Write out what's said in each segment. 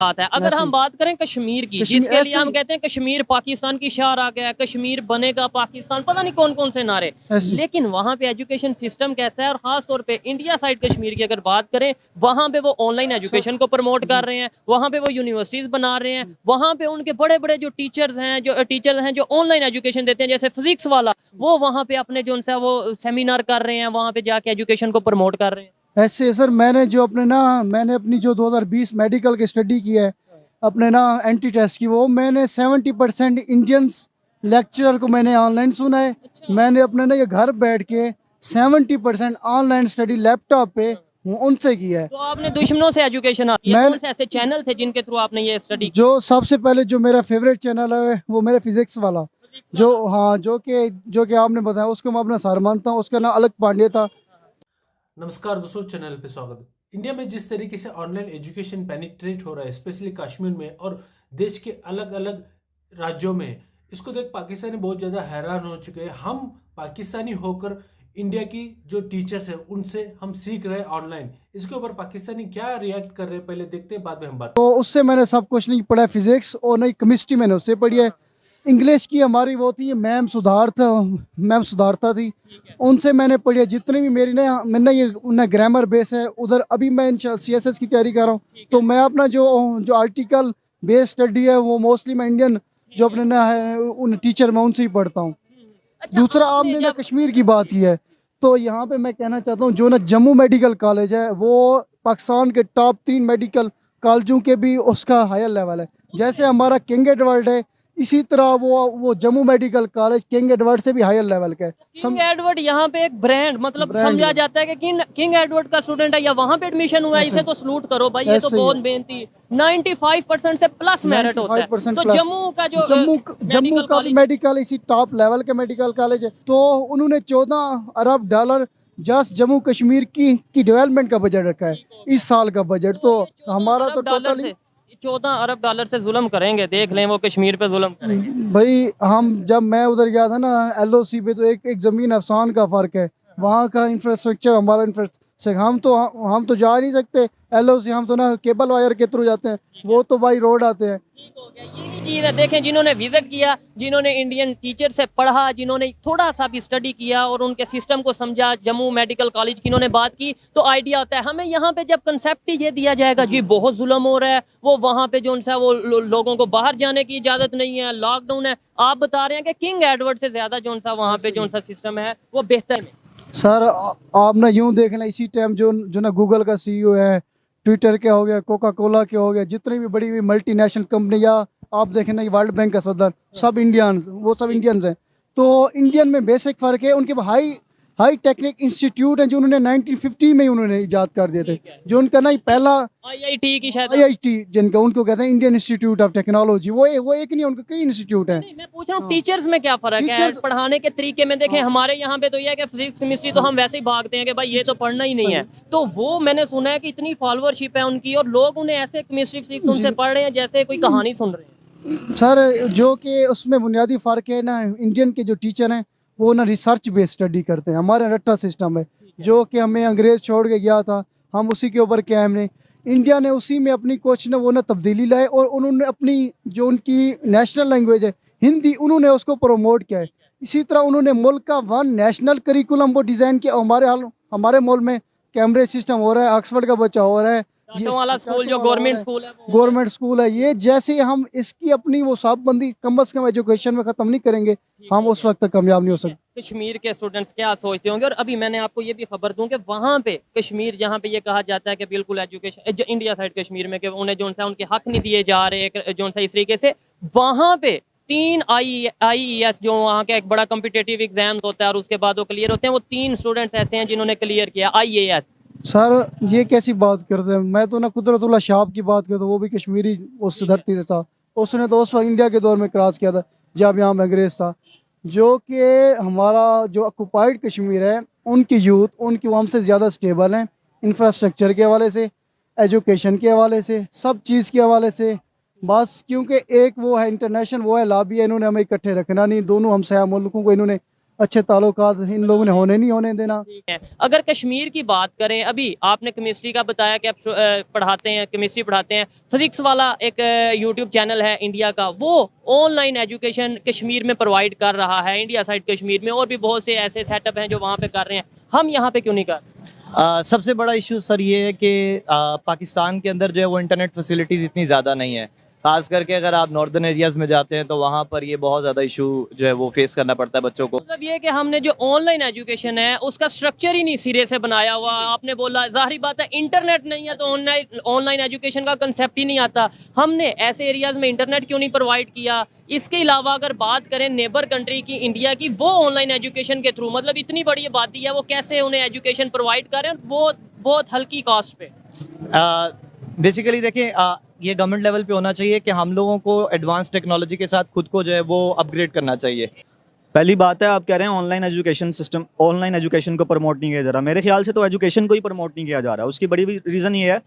बात है। अगर हम बात करें कश्मीर की, जिसके लिए हम कहते हैं कश्मीर पाकिस्तान की शार आ गया, कश्मीर बनेगा पाकिस्तान, पता नहीं कौन कौन से नारे, लेकिन वहाँ पे एजुकेशन सिस्टम कैसा है, और खास तौर पे इंडिया साइड कश्मीर की अगर बात करें, वहाँ पे वो ऑनलाइन एजुकेशन को प्रमोट कर रहे हैं, वहाँ पे वो यूनिवर्सिटीज बना रहे हैं, वहाँ पे उनके बड़े बड़े जो टीचर्स हैं जो ऑनलाइन एजुकेशन देते हैं, जैसे फिजिक्स वाला, वो वहाँ पे अपने जो उनसे वो सेमिनार कर रहे हैं, वहाँ पे जाके एजुकेशन को प्रमोट कर रहे हैं। ऐसे सर मैंने अपनी जो 2020 मेडिकल की स्टडी की है, अपने एंटी टेस्ट की, वो मैंने 70% इंडियंस लेक्चरर को मैंने ऑनलाइन सुना है। मैंने अपने ये घर बैठ के 70% ऑनलाइन स्टडी लैपटॉप पे उनसे की है। तो आपने दुश्मनों से एजुकेशन कौन से ऐसे चैनल थे जिनके थ्रू आपने ये स्टडी? जो सबसे पहले जो मेरा फेवरेट चैनल है वो मेरा फिजिक्स वाला, जो कि आपने बताया, उसको मैं अपना सर मानता हूँ। उसका नाम अलग पांडे था। नमस्कार दोस्तों, चैनल पे स्वागत है। इंडिया में जिस तरीके से ऑनलाइन एजुकेशन पेनिट्रेट हो रहा है, स्पेशली कश्मीर में और देश के अलग अलग राज्यों में, इसको देख पाकिस्तानी बहुत ज़्यादा हैरान हो चुके हैं। हम पाकिस्तानी होकर इंडिया की जो टीचर्स है उनसे हम सीख रहे हैं ऑनलाइन। इसके ऊपर पाकिस्तानी क्या रिएक्ट कर रहे हैं, पहले देखते हैं, बाद में हम बात। तो उससे मैंने सब कुछ नहीं पढ़ा, फिजिक्स और नहीं केमिस्ट्री मैंने उससे पढ़ी है। इंग्लिश की हमारी वो थी मैम सुधारता थी, उनसे मैंने पढ़ी है। जितनी भी मैंने ये उन्हें ग्रामर बेस है उधर। अभी मैं CSS की तैयारी कर रहा हूँ, तो मैं अपना जो आर्टिकल बेस स्टडी है वो मोस्टली मैं इंडियन जो अपने है उन टीचर में उनसे ही पढ़ता हूँ। अच्छा, दूसरा, आपने कश्मीर की बात की है, तो यहाँ पे मैं कहना चाहता हूँ जो जम्मू मेडिकल कॉलेज है वो पाकिस्तान के टॉप 3 मेडिकल कॉलेजों के भी उसका हायर लेवल है। जैसे हमारा किंग एडवर्ड है, इसी तरह वो Jammu medical college king Edward से भी हायर लेवल का है। किंग एडवर्ड यहाँ पे एक ब्रांड समझा जाता है कि किंग एडवर्ड का स्टूडेंट है या वहाँ पे एडमिशन हुआ है, इसे तो सलूट करो भाई, ये तो बहुत बेहतरी। 95% से प्लस मेरिट होता है। तो जम्मू का मेडिकल इसी टॉप लेवल के मेडिकल कॉलेज है। तो उन्होंने $14 अरब जस्ट जम्मू कश्मीर की डेवलपमेंट का बजट रखा है, इस साल का बजट। तो हमारा तो टोटली $14 अरब से जुल्म करेंगे, देख लें वो कश्मीर पे जुल्म करेंगे भाई। जब मैं उधर गया था ना LOC पे, तो एक जमीन आसमान का फर्क है। वहाँ का इंफ्रास्ट्रक्चर, हमारा इंफ्रास्ट्रक्चर, हम तो जा नहीं सकते LOC। हम तो ना केबल वायर के थ्रू जाते हैं, वो तो भाई रोड आते हैं। यही चीज़ है। देखें, जिन्होंने विजिट किया, जिन्होंने इंडियन टीचर से पढ़ा, जिन्होंने थोड़ा सा भी स्टडी किया और उनके सिस्टम को समझा, जम्मू मेडिकल कॉलेज की इन्होंने बात की, तो आइडिया आता है। हमें यहाँ पे जब कंसेप्ट ये दिया जाएगा जी बहुत जुल्म हो रहा है, वो वहाँ पे जो उनसे वो लोगों को बाहर जाने की इजाज़त नहीं है, लॉकडाउन है, आप बता रहे हैं कि किंग एडवर्ड से ज़्यादा जो उनसा वहाँ पे जो उनसा सिस्टम है वो बेहतर है। सर आप ना यूँ देख लें, इसी टाइम जो ना गूगल का CEO है, ट्विटर के हो गया, कोका कोला के हो गया, जितनी भी बड़ी मल्टीनेशनल कंपनी, या आप देखें ना वर्ल्ड बैंक का सदर, सब इंडियंस हैं। तो इंडियन में बेसिक फ़र्क है, उनके हाई टेक्निक इंस्टीट्यूट है जो उन्होंने 1950 में उन्होंने इजाद कर दिए थे। जो उनका ना पहला IIT जिनका, उनको कहते हैं इंडियन इंस्टीट्यूट ऑफ टेक्नोलॉजी। वो एक नहीं, उनके कई इंस्टीट्यूट हैं। मैं पूछ रहा हूँ टीचर्स में क्या फर्क है पढ़ाने के तरीके में? देखें हमारे यहाँ पे तो यह है कि फिजिक्स केमिस्ट्री तो हम वैसे ही भागते हैं कि भाई ये तो पढ़ना ही नहीं है। तो वो मैंने सुना है कि इतनी फॉलोअरशिप है उनकी, और लोग उन्हें ऐसे केमिस्ट्री फिजिक्स उनसे पढ़ रहे हैं जैसे कोई कहानी सुन रहे हैं। सर जो कि उसमें बुनियादी फ़र्क है ना, इंडियन के जो टीचर हैं वो ना रिसर्च बेस्ड स्टडी करते हैं। हमारा रट्टा सिस्टम है जो कि हमें अंग्रेज़ छोड़ के गया था, हम उसी के ऊपर कायम ने। इंडिया ने उसी में अपनी कुछ ना वो ना तब्दीली लाए, और उन्होंने अपनी जो उनकी नेशनल लैंग्वेज है हिंदी, उन्होंने उसको प्रमोट किया है। इसी तरह उन्होंने मुल्क का 1 नेशनल करिकुलम वो डिज़ाइन किया। हमारे मुल्क में कैम्ब्रिज सिस्टम हो रहा है, ऑक्सफोर्ड का बच्चा हो रहा है, वाला स्कूल जो गवर्नमेंट स्कूल है। ये जैसे हम इसकी अपनी वो साफबंदी कम अज कम एजुकेशन में ख़त्म नहीं करेंगे, हम उस वक्त तक कामयाब नहीं हो सकते। कश्मीर के स्टूडेंट्स क्या सोचते होंगे? और अभी मैंने आपको ये भी खबर दूं कि वहाँ पे कश्मीर, जहाँ पे ये कहा जाता है कि बिल्कुल एजुकेशन इंडिया साइड कश्मीर में कि उन्हें जो उनके हक नहीं दिए जा रहे, जो इस तरीके से वहाँ पे 3 IES जो वहाँ का एक बड़ा कॉम्पिटिटिव एग्जाम होता है और उसके बाद वो क्लियर होते हैं, वो 3 स्टूडेंट्स ऐसे हैं जिन्होंने क्लियर किया IAS। सर ये कैसी बात करते हैं? मैं तो ना कुदरतुल्लाह शाह की बात करता हूँ, वो भी कश्मीरी उस धरती से था। उसने तो उस वक्त इंडिया के दौर में क्रॉस किया था जब यहाँ में अंग्रेज़ था। जो कि हमारा जो ऑक्युपाइड कश्मीर है, उनकी यूथ उनकी हमसे ज़्यादा स्टेबल हैं, इंफ्रास्ट्रक्चर के हवाले से, एजुकेशन के हवाले से, सब चीज़ के हवाले से। बस क्योंकि एक वो है इंटरनेशनल, वो है लॉबी है, इन्होंने हमें इकट्ठे रखना नहीं। दोनों हमसाया मुल्कों को इन्होंने अच्छे ताल्लुकात इन लोगों ने नहीं होने देना। ठीक है, अगर कश्मीर की बात करें, अभी आपने केमिस्ट्री का बताया कि आप पढ़ाते हैं, केमिस्ट्री पढ़ाते हैं। फिजिक्स वाला एक यूट्यूब चैनल है इंडिया का, वो ऑनलाइन एजुकेशन कश्मीर में प्रोवाइड कर रहा है, इंडिया साइड कश्मीर में, और भी बहुत से ऐसे सेटअप हैं जो वहाँ पे कर रहे हैं। हम यहाँ पे क्यों नहीं कर रहे? सबसे बड़ा इशू सर ये है कि पाकिस्तान के अंदर जो है वो इंटरनेट फैसिलिटीज़ इतनी ज़्यादा नहीं है। खास करके अगर आप नॉर्दर्न एरियाज़ में जाते हैं तो वहाँ पर ये बहुत ज़्यादा इशू जो है वो फेस करना पड़ता है बच्चों को। मतलब ये कि हमने जो ऑनलाइन एजुकेशन है उसका स्ट्रक्चर ही नहीं सिरे से बनाया हुआ। आपने बोला, जाहिर बात है, इंटरनेट नहीं है तो ऑनलाइन एजुकेशन का कंसेप्ट ही नहीं आता। हमने ऐसे एरियाज में इंटरनेट क्यों नहीं प्रोवाइड किया? इसके अलावा अगर बात करें नेबर कंट्री की, इंडिया की, वो ऑनलाइन एजुकेशन के थ्रू, मतलब इतनी बड़ी आबादी है, वो कैसे उन्हें एजुकेशन प्रोवाइड करें बहुत बहुत हल्की कॉस्ट पे। बेसिकली देखिए, ये गवर्नमेंट लेवल पे होना चाहिए कि हम लोगों को एडवांस टेक्नोलॉजी के साथ खुद को जो है वो अपग्रेड करना चाहिए। पहली बात है, आप कह रहे हैं online education system, online education को प्रमोट नहीं किया जा रहा। मेरे ख्याल से तो एजुकेशन को ही प्रमोट नहीं किया जा रहा। उसकी बड़ी रीज़न ये है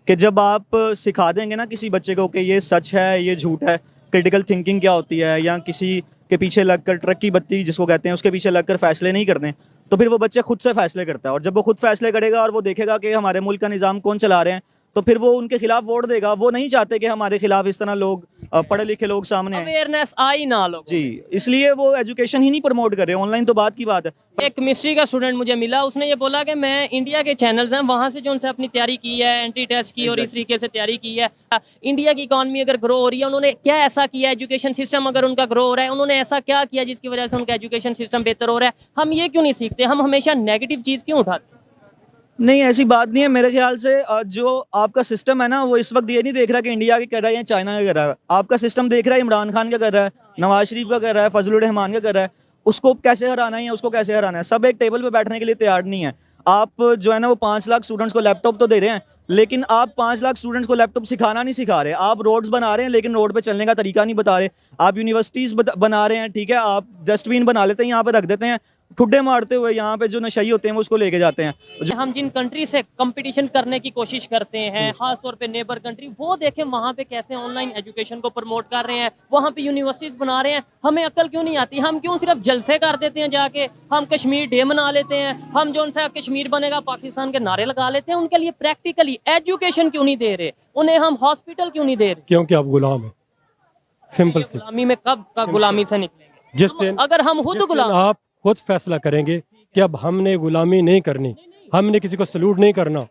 कि जब आप सिखा देंगे ना किसी बच्चे को कि ये सच है, ये झूठ है, क्रिटिकल थिंकिंग क्या होती है, या किसी के पीछे लगकर, ट्रक की बत्ती जिसको कहते हैं, उसके पीछे लगकर फैसले नहीं करते, तो फिर वो बच्चा खुद से फैसले करता है। और जब वो खुद फैसले करेगा और वो देखेगा कि हमारे मुल्क का निज़ाम कौन चला रहे हैं, तो फिर वो उनके खिलाफ वोट देगा। वो नहीं चाहते कि हमारे खिलाफ इस तरह लोग, पढ़े लिखे लोग सामने आए। अवेयरनेस आई ना लोग जी, इसलिए वो एजुकेशन ही नहीं प्रमोट कर रहे। ऑनलाइन तो बात की बात है। एक केमिस्ट्री का स्टूडेंट मुझे मिला, उसने ये बोला कि मैं इंडिया के चैनल्स हैं वहाँ से जो उनसे अपनी तैयारी की है, एंट्री टेस्ट की और इस तरीके से तैयारी की है। इंडिया की इकॉनमी अगर ग्रो हो रही है, उन्होंने क्या ऐसा किया, एजुकेशन सिस्टम अगर उनका ग्रो हो रहा है, उन्होंने ऐसा क्या किया जिसकी वजह से उनका एजुकेशन सिस्टम बेहतर हो रहा है? हम ये क्यों नहीं सीखते? हम हमेशा नेगेटिव चीज़ क्यों उठाते? नहीं, ऐसी बात नहीं है। मेरे ख्याल से जो आपका सिस्टम है ना, वो इस वक्त ये नहीं देख रहा कि इंडिया क्या कर रहा है या चाइना क्या कर रहा है। आपका सिस्टम देख रहा है इमरान खान क्या कर रहा है, नवाज शरीफ का कर रहा है, फजलुर रहमान क्या कर रहा है। उसको कैसे हराना है या उसको कैसे हराना है। सब एक टेबल पे बैठने के लिए तैयार नहीं है। आप जो है ना, वो 5 लाख स्टूडेंट्स को लैपटॉप तो दे रहे हैं, लेकिन आप 5 लाख स्टूडेंट्स को लैपटॉप सिखाना नहीं सिखा रहे। आप रोड्स बना रहे हैं लेकिन रोड पे चलने का तरीका नहीं बता रहे। आप यूनिवर्सिटीज़ बना रहे हैं, ठीक है, आप डस्टबिन बना लेते हैं, यहाँ पे रख देते हैं, ठुड्डे मारते हुए यहाँ पे जो नशाई होते हैं वो उसको लेके जाते हैं। हम जिन कंट्री से कंपटीशन करने की कोशिश करते हैं, खास तौर पे नेबर कंट्री, वो देखें वहाँ पे कैसे ऑनलाइन एजुकेशन को प्रमोट कर रहे हैं, वहाँ पे यूनिवर्सिटीज बना रहे हैं। हमें अक्ल क्यों नहीं आती? हम क्यों सिर्फ जलसे कर देते हैं जाके? हम कश्मीर डे मना लेते हैं, हम जो उनसे कश्मीर बनेगा पाकिस्तान के नारे लगा लेते हैं। उनके लिए प्रैक्टिकली एजुकेशन क्यों नहीं दे रहे? उन्हें हम हॉस्पिटल क्यों नहीं दे रहे? क्योंकि आप गुलाम हैं। सिंपल सी गुलामी में कब का गुलामी से निकलेंगे? जिस दिन अगर हम खुद गुलाम, आप खुद फैसला करेंगे कि अब हमने गुलामी नहीं करनी, हमने किसी को सलूट नहीं करना,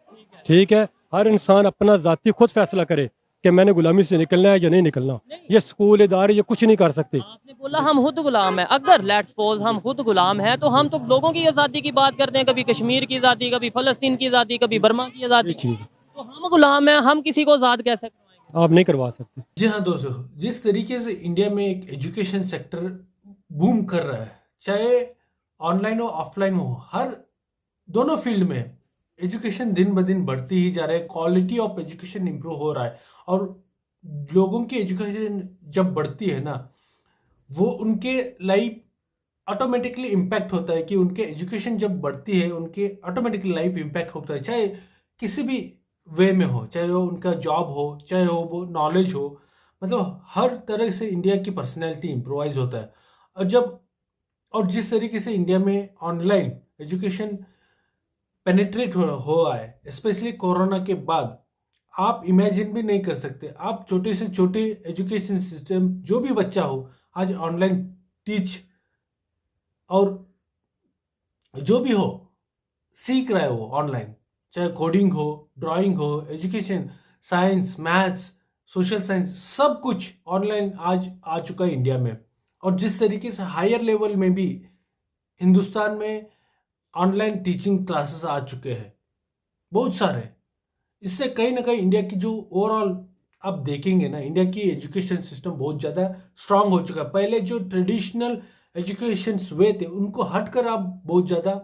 ठीक है, हर इंसान अपना जाती खुद फैसला करे कि मैंने गुलामी से निकलना है या नहीं निकलना। ये स्कूल, इदारे, ये कुछ नहीं कर सकते। आपने बोला हम खुद गुलाम है। अगर लेट्स सपोज हम खुद गुलाम है, तो हम तो लोगों की आज़ादी की बात करते हैं, कभी कश्मीर की आज़ादी, कभी फलस्तीन की आज़ादी, कभी बर्मा की आज़ादी। तो हम गुलाम है, हम किसी को आज़ाद कैसे करवाएंगे? आप नहीं करवा सकते। जी हाँ दोस्तों, जिस तरीके से इंडिया में एक एजुकेशन सेक्टर बूम कर रहा है, चाहे ऑनलाइन हो ऑफलाइन हो, हर दोनों फील्ड में एजुकेशन दिन ब दिन बढ़ती ही जा रहा है। क्वालिटी ऑफ एजुकेशन इंप्रूव हो रहा है, और लोगों की एजुकेशन जब बढ़ती है ना, वो उनके लाइफ ऑटोमेटिकली इम्पैक्ट होता है कि उनके एजुकेशन जब बढ़ती है, उनके ऑटोमेटिकली लाइफ इम्पैक्ट होता है, चाहे किसी भी वे में हो, चाहे वो उनका जॉब हो, चाहे वो नॉलेज हो। मतलब हर तरह से इंडिया की पर्सनैलिटी इम्प्रोवाइज होता है। और जिस तरीके से इंडिया में ऑनलाइन एजुकेशन पेनिट्रेट हो रहा है, स्पेशली कोरोना के बाद, आप इमेजिन भी नहीं कर सकते। आप छोटे से छोटे एजुकेशन सिस्टम, जो भी बच्चा हो आज ऑनलाइन टीच, और जो भी हो सीख रहा है वो ऑनलाइन, चाहे कोडिंग हो, ड्राइंग हो, education, science, maths, social science, सब कुछ ऑनलाइन आज आ चुका है इंडिया में। और जिस तरीके से हायर लेवल में भी हिंदुस्तान में ऑनलाइन टीचिंग क्लासेस आ चुके हैं बहुत सारे, इससे कहीं ना कहीं इंडिया की जो ओवरऑल आप देखेंगे ना, इंडिया की एजुकेशन सिस्टम बहुत ज़्यादा स्ट्रांग हो चुका है। पहले जो ट्रेडिशनल एजुकेशन वे थे उनको हटकर अब बहुत ज़्यादा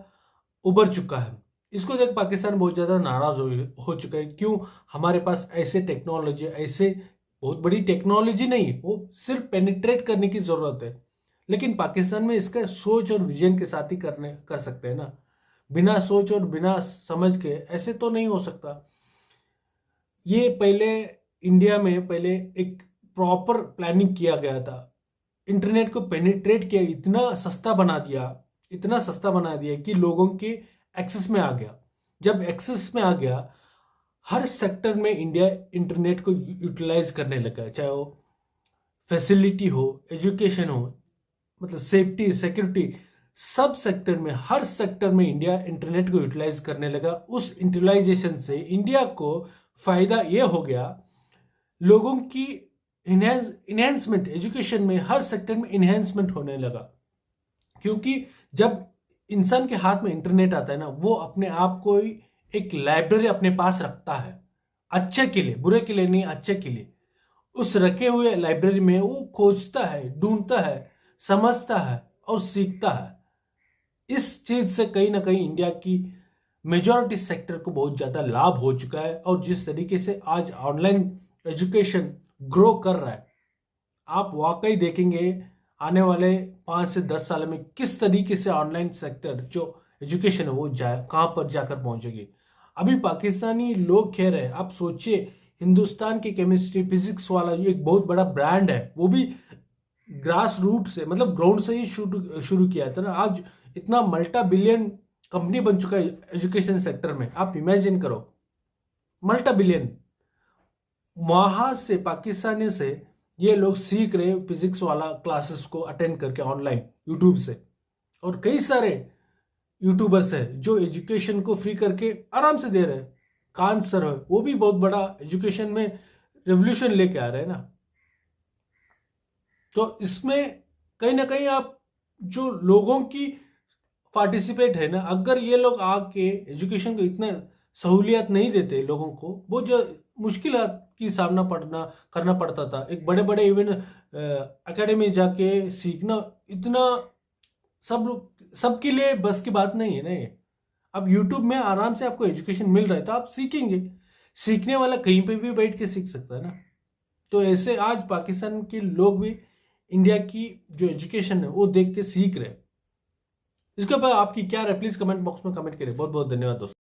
उभर चुका है। इसको देख पाकिस्तान बहुत ज़्यादा नाराज़ हो चुका है। क्यों? हमारे पास ऐसे टेक्नोलॉजी, ऐसे बहुत बड़ी टेक्नोलॉजी नहीं, वो सिर्फ पेनिट्रेट करने की ज़रूरत है। लेकिन पाकिस्तान में इसका सोच और विजन के साथ ही कर सकते हैं ना। बिना सोच और बिना समझ के ऐसे तो नहीं हो सकता। ये पहले इंडिया में पहले एक प्रॉपर प्लानिंग किया गया था, इंटरनेट को पेनिट्रेट किया, इतना सस्ता बना दिया इतना सस्ता बना दिया कि लोगों के एक्सेस में आ गया। जब एक्सेस में आ गया, हर सेक्टर में इंडिया इंटरनेट को यूटिलाइज करने लगा है, चाहे वो फैसिलिटी हो, एजुकेशन हो, मतलब सेफ्टी, सिक्योरिटी, सब सेक्टर में, हर सेक्टर में इंडिया इंटरनेट को यूटिलाइज करने लगा। उस यूटिलाइजेशन से इंडिया को फायदा ये हो गया, लोगों की इन्हेंसमेंट, एजुकेशन में हर सेक्टर में इन्हेंसमेंट होने लगा। क्योंकि जब इंसान के हाथ में इंटरनेट आता है ना, वो अपने आप को एक लाइब्रेरी अपने पास रखता है, अच्छे के लिए, बुरे के लिए नहीं, अच्छे के लिए। उस रखे हुए लाइब्रेरी में वो खोजता है, ढूंढता है, समझता है और सीखता है। इस चीज से कहीं ना कहीं इंडिया की मेजॉरिटी सेक्टर को बहुत ज्यादा लाभ हो चुका है। और जिस तरीके से आज ऑनलाइन एजुकेशन ग्रो कर रहा है, आप वाकई देखेंगे आने वाले 5 से 10 साल में किस तरीके से ऑनलाइन सेक्टर जो एजुकेशन है वो कहां पर जाकर पहुंचेगी। अभी पाकिस्तानी लोग कह रहे हैं, आप सोचिए, हिंदुस्तान की केमिस्ट्री फिजिक्स वाला ये एक बहुत बड़ा ब्रांड है, वो भी ग्रास रूट से, मतलब ग्राउंड से ही शुरू किया था ना। आज इतना मल्टा बिलियन कंपनी बन चुका है एजुकेशन सेक्टर में। आप इमेजिन करो, मल्टा बिलियन। वहां से, पाकिस्तानी से ये लोग सीख रहे फिजिक्स वाला क्लासेस को अटेंड करके ऑनलाइन यूट्यूब से। और कई सारे यूट्यूबर्स हैं जो एजुकेशन को फ्री करके आराम से दे रहे हैं। खान सर है, वो भी बहुत बड़ा एजुकेशन में रेवोल्यूशन लेके आ रहे हैं ना। तो इसमें कहीं ना कहीं आप जो लोगों की पार्टिसिपेट है ना, अगर ये लोग आके एजुकेशन को इतना सहूलियत नहीं देते लोगों को, बहुत मुश्किल की सामना करना पड़ता था। एक बड़े बड़े इवन एकेडमी जाके सीखना इतना सबके लिए बस की बात नहीं है ना ये। अब यूट्यूब में आराम से आपको एजुकेशन मिल रहा है तो आप सीखेंगे। सीखने वाला कहीं पे भी बैठ के सीख सकता है ना। तो ऐसे आज पाकिस्तान के लोग भी इंडिया की जो एजुकेशन है वो देख के सीख रहे हैं। इसके ऊपर आपकी क्या राय, प्लीज कमेंट बॉक्स में कमेंट करें। बहुत बहुत धन्यवाद दोस्तों।